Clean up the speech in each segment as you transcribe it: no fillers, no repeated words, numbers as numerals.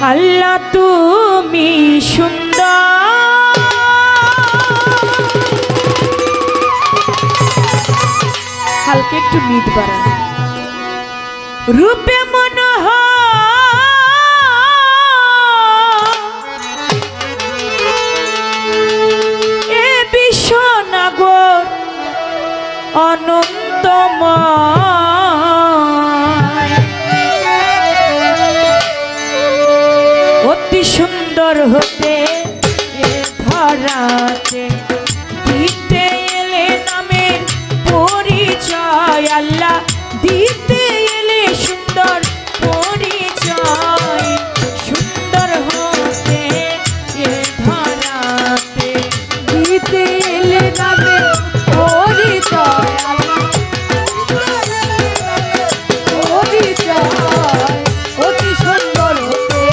আল্লাহ তুমি সুন্দর, হালকা একটু মিট বাড়ান, রূপে মনোহর এ বিশ্বনাগর অনন্তময়, অতি সুন্দর হতে এ ধরাতে দিতে এলে নামের পরিচয়, আল্লাহ দিতে এলে সুন্দর পরিচয়, সুন্দর হতে এ ধরাতে দিতে এলে নামে পরিচয়, পরিচয় অতি সুন্দর হতে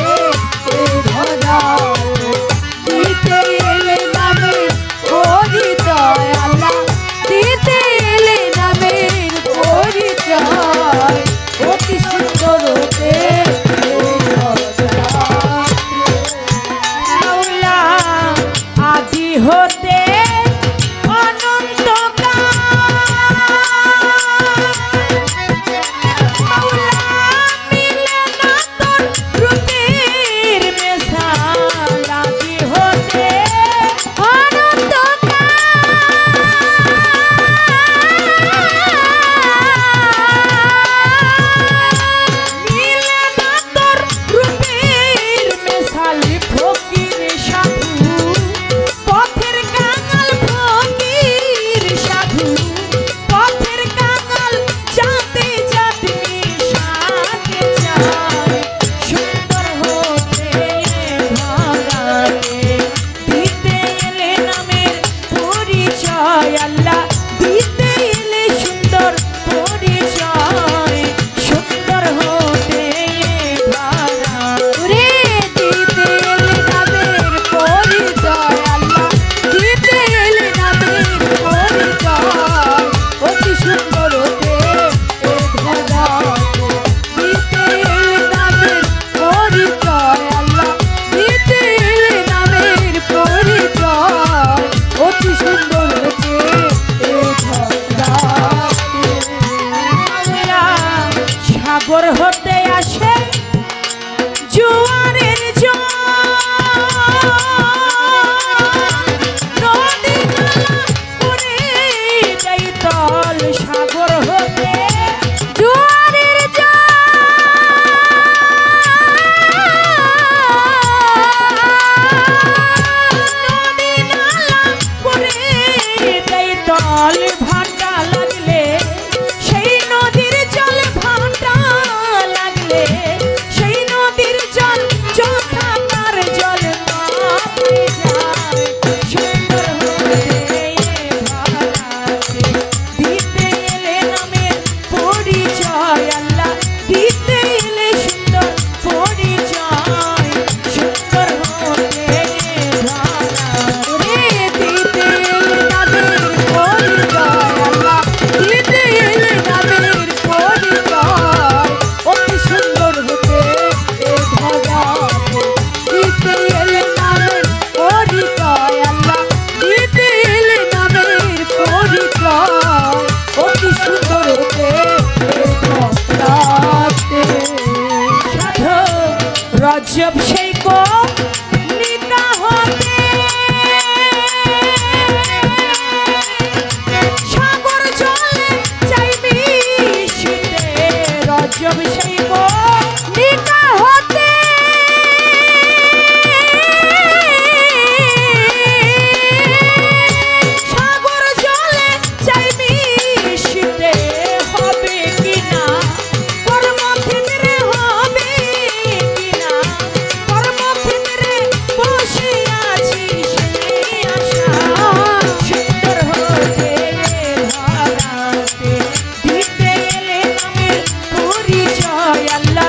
এ ধরাতে দিতে এলে নামে পরিচয়, আল্লাহ দিতে এলে নামে পরিচয় অতি সুন্দর হতে এ ধরাতে। মাওলা আদি হতে সাগর হতে আসে জোয়ারের জল, নদী নালা করে দেয় তল, সাগর হতে জোয়ারের জল, নদী নালা করে দেয় তল, ভাটা লাগলে সেই নদীর জল, ভাটা লাগলে সেই নদীর জল যথাকার জল পাবে যায়, সুন্দর হতে ধরাতে দিতে এলে নামের পরিচয়, আল্লাহ দিতে এলে সুন্দর পরিচয়, সুন্দর হতে ধরাতে দিতে এলে নামের পরিচয়, আল্লাহ দিতে এলে নামের পরিচয় অতি সুন্দর হতে এ ধরাতে দিতে এলে নামের পরিচয়, আল্লাহ দিতে এলে নামের পরিচয় অতি সুন্দর হতে এ ধরাতে। সাধু রজব সেই কো নিকা হতে সাগর জলে চাইবি শীতে, রজব সেই কো নিকা হতে সাগর জলে চাইবি শীতে, হবে কিনা কর্মক্ষেত্রে, হবে কিনা কর্মক্ষেত্রে বসে আছি সেই আশা, সুন্দর হতে ধরাতে দিতে এলে নামের পরিচয়, আল্লাহ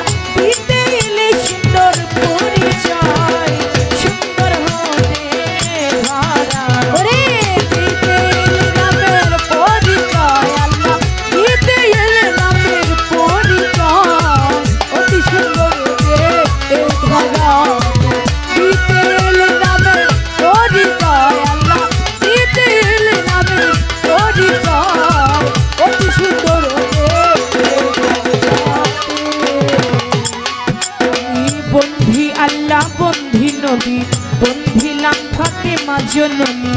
জননী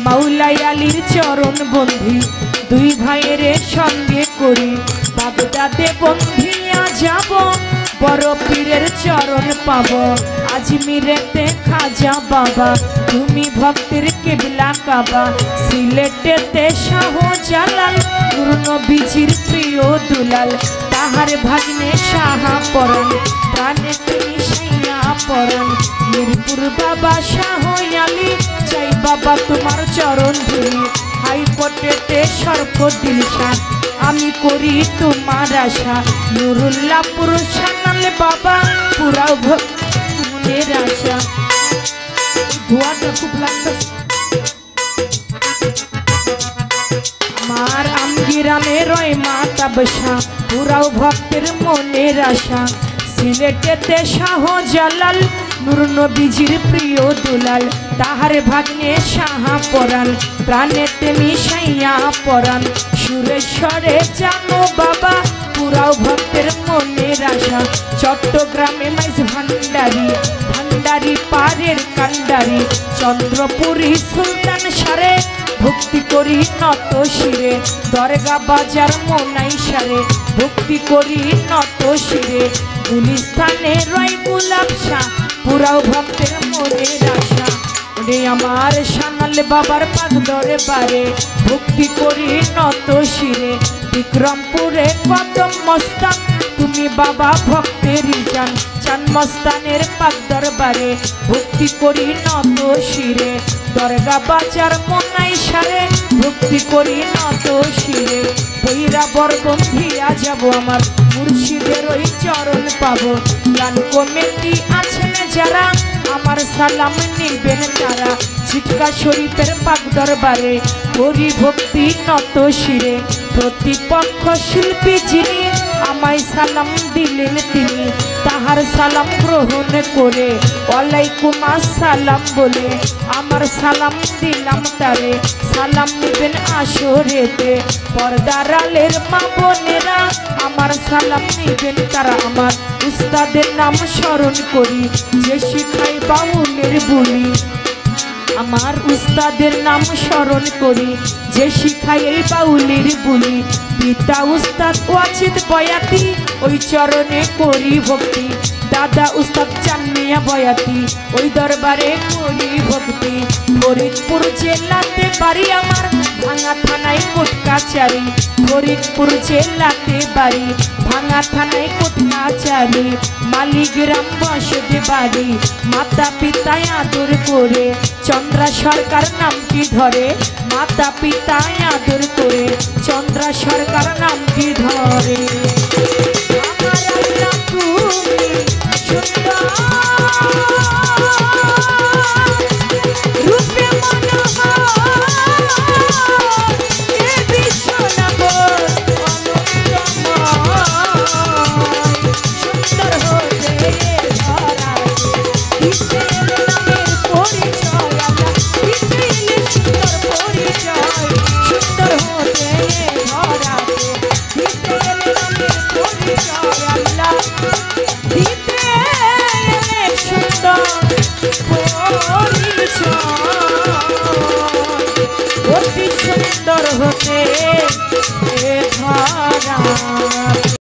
মাওলাই আলীর চরণ বন্ধি দুই ভাইয়ের সঙ্গে করি বাগদাদে বন্ধিয়া যাব বড় পীরের চরণ পাব আজমিরেতে খাজা বাবা তুমি ভক্তের কেবলা কাবা সিলেটেতে শাহজালাল নূর নবীজির প্রিয় দুলাল তাহার ভাগ্নে সাহা পরাণ প্রাণে তিনি সাইয়া পরাণ মিরপুর বাবা শাহ আলী চাই বাবা তোমার চরণ ধুলি হাইকোর্টেতে সর্প দিলশান আমি করি তোমার আশা নুরুল্লাহপুর সানালে বাবা পুরাও মনের আশা ধোয়াটা খুব লাগতেছে মার আমগিরামে রয় মাতা বসা পুরাও ভক্তের মনের আশা সিলেটেতে শাহজালাল নূর নবীজির প্রিয় দুলাল তাহার ভাগ্নে সাহা পরাণ প্রাণেতে মিশাইয়া পরাণ সুরেশ্বরে জানো বাবা পুরাও ভক্তের মনের আশা চট্টগ্রামে মাইজ ভান্ডারি ভান্ডারি পাড়ের কান্ডারি চন্দ্রপুরী সুলতান সারে ভক্তি করি নত শিরে দরগা বাজার মোনাই সারে ভক্তি করি নত শিরে গুলিস্তানে রয় গোলাপ শাহ পুরাও ভক্তের মনের আশা রে আমার সানাল বাবার পাক দরবারে ভক্তি করি নত শিরে বিক্রমপুরে কদম মস্তান তুমি বাবা ভক্তের জান চান মস্তানের পাক দরবারে ভক্তি করি নত শিরে দরগা বাজার মোনাই সারে ভক্তি করি নত শিরে বৈরা বরবন্ধিয়া যাব আমার মুর্শিদের ওই চরণ পাবো গান কমিটি আছেন যারা আমার সালাম নিবেন তারা ছিটকা শরীফের পাক দরবারে করি ভক্তি নত শিরে প্রতিপক্ষ শিল্পী যিনি আমায় সালাম দিলেন তিনি তাহার সালাম গ্রহণ করে ওয়ালাইকুম আসসালাম বলে আমার সালাম দিলাম তারে সালাম নিবেন আসরেতে পর্দার আলের মা বোনেরা আমার সালাম নিবেন তারা আমার উস্তাদের নাম স্মরণ করি যে শিখাই বাউলের বলি আমার উস্তাদের নাম স্মরণ করি যে শিখাই এই বাউলের বলি পিতা উস্তাদ ওয়াজিদ বয়াতি ওই চরণে করি ভক্তি দাদা উস্তাদ চান্নিয়া বয়াতি ওই দরবারে করি ভক্তি ফরিদপুর জেলাতে বাড়ি আমার ভাঙা থানায় কোট কাচারি ফরিদপুর জেলাতে বাড়ি ভাঙা থানায় কোট কাচারি মালিগ্রাম বসতে বাড়ি মাতা পিতায় আদর করে চন্দ্রা সরকার নামটি ধরে মাতা পিতায় আদর করে চন্দ্রা সরকার নামটি ধরে আমার আল্লাহ তুমি সুন্দর রূপে অতি সুন্দর হতে এ ধরা।